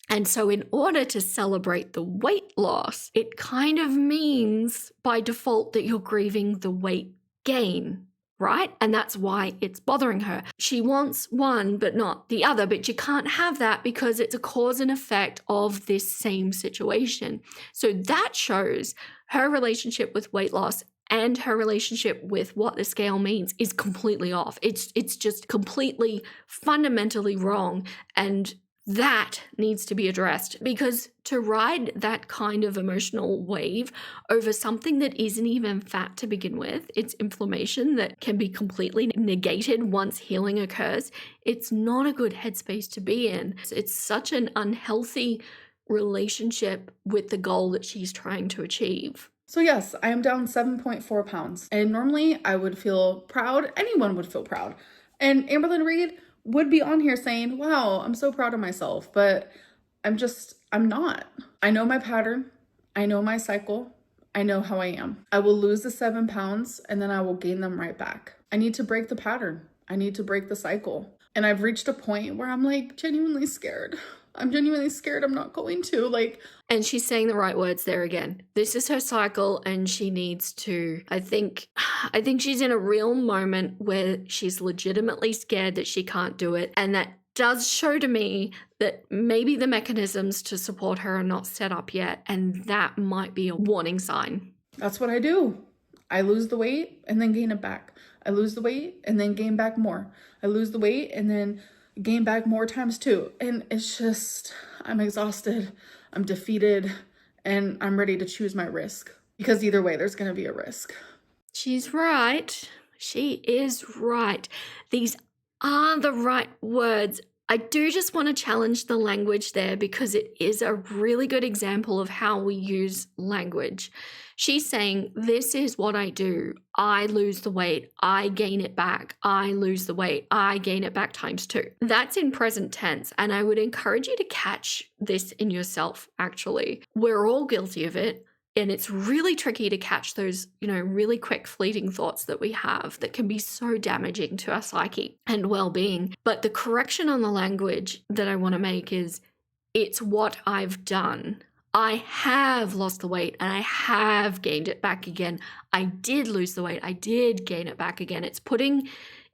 And so in order to celebrate the weight loss, it kind of means by default that you're grieving the weight gain, right? And that's why it's bothering her. She wants one, but not the other. But you can't have that because it's a cause and effect of this same situation. So that shows her relationship with weight loss and her relationship with what the scale means is completely off. It's just completely fundamentally wrong. And that needs to be addressed, because to ride that kind of emotional wave over something that isn't even fat to begin with, it's inflammation that can be completely negated once healing occurs. It's not a good headspace to be in. It's such an unhealthy relationship with the goal that she's trying to achieve. So yes, I am down 7.4 pounds. And normally I would feel proud. Anyone would feel proud. And Amberlynn Reid would be on here saying, wow, I'm so proud of myself. But I'm not. I know my pattern. I know my cycle. I know how I am. I will lose the 7 pounds and then I will gain them right back. I need to break the pattern. I need to break the cycle. And I've reached a point where I'm like genuinely scared. I'm genuinely scared I'm not going to. And she's saying the right words there again. This is her cycle and she needs to, I think she's in a real moment where she's legitimately scared that she can't do it. And that does show to me that maybe the mechanisms to support her are not set up yet. And that might be a warning sign. That's what I do. I lose the weight and then gain it back. I lose the weight and then gain back more. I lose the weight and then gain back more times 2. And it's just, I'm exhausted, I'm defeated, and I'm ready to choose my risk. Because either way, there's going to be a risk. She's right. She is right. These are the right words. I do just want to challenge the language there because it is a really good example of how we use language. She's saying, this is what I do. I lose the weight. I gain it back. I lose the weight. I gain it back times 2. That's in present tense. And I would encourage you to catch this in yourself, actually. We're all guilty of it. And it's really tricky to catch those, really quick fleeting thoughts that we have that can be so damaging to our psyche and well-being. But the correction on the language that I want to make is, it's what I've done. I have lost the weight and I have gained it back again. I did lose the weight. I did gain it back again. It's putting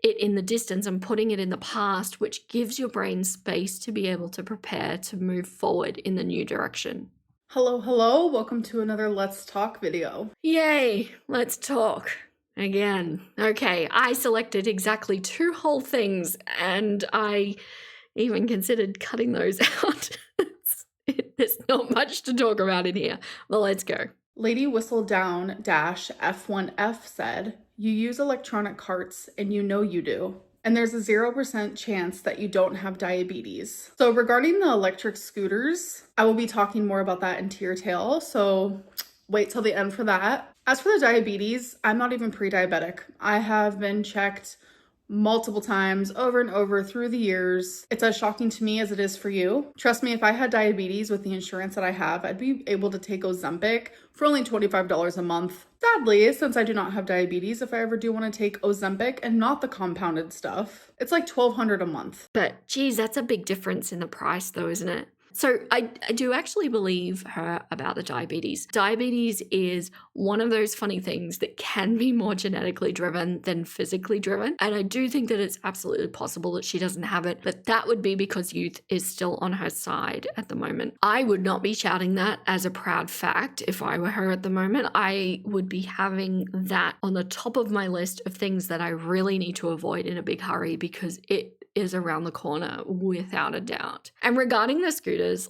it in the distance and putting it in the past, which gives your brain space to be able to prepare to move forward in the new direction. Hello. Welcome to another Let's Talk video. Yay, let's talk again. Okay, I selected exactly 2 whole things and I even considered cutting those out. There's not much to talk about in here. Well, let's go. Lady Whistledown F1F said, you use electronic carts and you know you do. And there's a 0% chance that you don't have diabetes. So regarding the electric scooters, I will be talking more about that in Tier Tale. So wait till the end for that. As for the diabetes, I'm not even pre-diabetic. I have been checked multiple times over and over through the years. It's as shocking to me as it is for you. Trust me, if I had diabetes with the insurance that I have, I'd be able to take Ozempic for only $25 a month. Sadly, since I do not have diabetes, if I ever do want to take Ozempic and not the compounded stuff, it's like $1,200 a month. But geez, that's a big difference in the price though, isn't it? So I do actually believe her about the diabetes. Diabetes is one of those funny things that can be more genetically driven than physically driven. And I do think that it's absolutely possible that she doesn't have it, but that would be because youth is still on her side at the moment. I would not be shouting that as a proud fact if I were her at the moment. I would be having that on the top of my list of things that I really need to avoid in a big hurry because it is around the corner without a doubt. And regarding the scooters,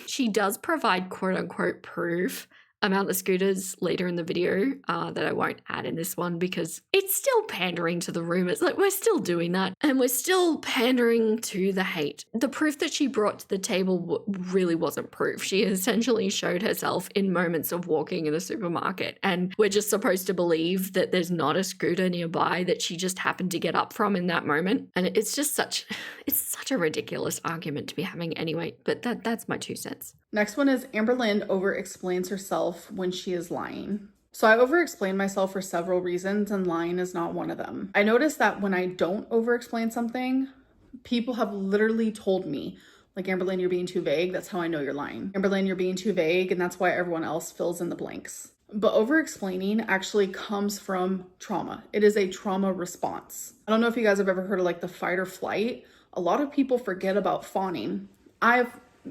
she does provide quote unquote proof about the scooters later in the video that I won't add in this one because it's still pandering to the rumors. We're still doing that and we're still pandering to the hate. The proof that she brought to the table really wasn't proof. She essentially showed herself in moments of walking in the supermarket and we're just supposed to believe that there's not a scooter nearby that she just happened to get up from in that moment. And it's such a ridiculous argument to be having anyway, but that's my 2 cents. Next one is Amberlynn over-explains herself when she is lying. So I over-explain myself for several reasons, and lying is not one of them. I notice that when I don't over-explain something, people have literally told me, like, Amberlynn, you're being too vague. That's how I know you're lying. Amberlynn, you're being too vague, and that's why everyone else fills in the blanks. But over-explaining actually comes from trauma. It is a trauma response. I don't know if you guys have ever heard of like the fight or flight. A lot of people forget about fawning. I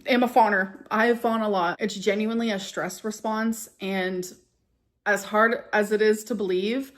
am a fawner. I fawn a lot. It's genuinely a stress response, and as hard as it is to believe,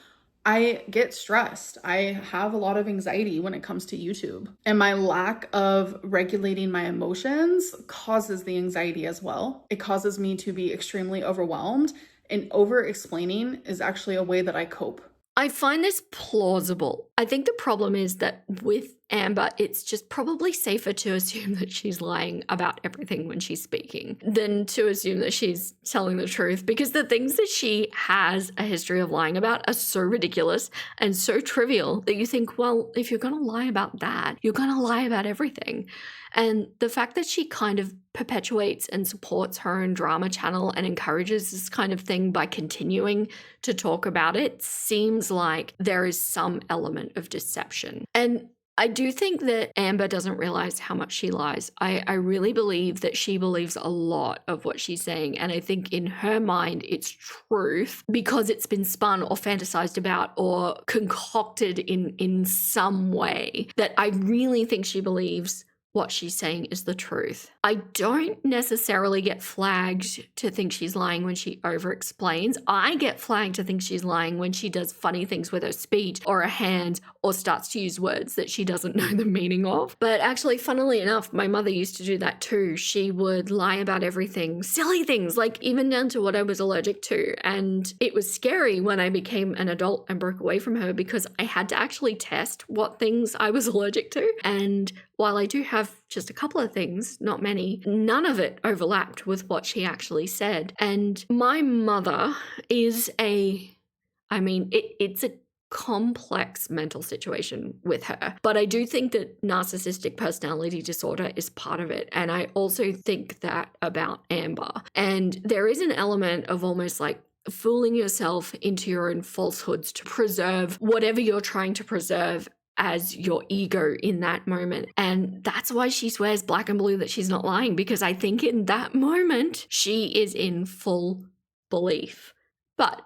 I get stressed. I have a lot of anxiety when it comes to YouTube. And my lack of regulating my emotions causes the anxiety as well. It causes me to be extremely overwhelmed, and over explaining is actually a way that I cope. I find this plausible. I think the problem is that with Amber, it's just probably safer to assume that she's lying about everything when she's speaking than to assume that she's telling the truth, because the things that she has a history of lying about are so ridiculous and so trivial that you think, well, if you're going to lie about that, you're going to lie about everything. And the fact that she kind of perpetuates and supports her own drama channel and encourages this kind of thing by continuing to talk about it seems like there is some element of deception. And I do think that Amber doesn't realize how much she lies. I really believe that she believes a lot of what she's saying. And I think in her mind, it's truth because it's been spun or fantasized about or concocted in some way that I really think she believes what she's saying is the truth. I don't necessarily get flagged to think she's lying when she over-explains. I get flagged to think she's lying when she does funny things with her speech or her hand or starts to use words that she doesn't know the meaning of. But actually, funnily enough, my mother used to do that too. She would lie about everything, silly things, like even down to what I was allergic to. And it was scary when I became an adult and broke away from her because I had to actually test what things I was allergic to. And while I do have just a couple of things, not many, none of it overlapped with what she actually said. And my mother is it's a complex mental situation with her. But I do think that narcissistic personality disorder is part of it. And I also think that about Amber. And there is an element of almost like fooling yourself into your own falsehoods to preserve whatever you're trying to preserve as your ego in that moment. And that's why she swears black and blue that she's not lying, because I think in that moment, she is in full belief. But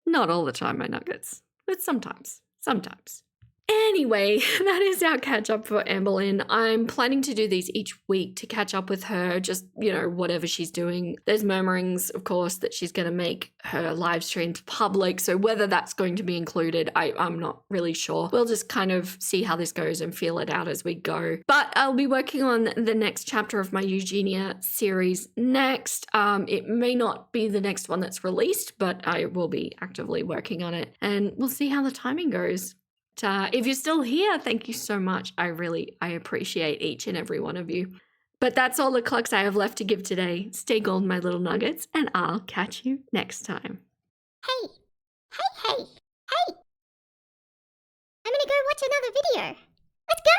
not all the time, my nuggets, but sometimes. Anyway, that is our catch up for Amberlynn. I'm planning to do these each week to catch up with her, just, whatever she's doing. There's murmurings, of course, that she's going to make her live streams public. So whether that's going to be included, I'm not really sure. We'll just kind of see how this goes and feel it out as we go. But I'll be working on the next chapter of my Eugenia series next. It may not be the next one that's released, but I will be actively working on it. And we'll see how the timing goes. If you're still here, thank you so much. I appreciate each and every one of you. But that's all the clucks I have left to give today. Stay gold, my little nuggets, and I'll catch you next time. Hey! I'm gonna go watch another video. Let's go!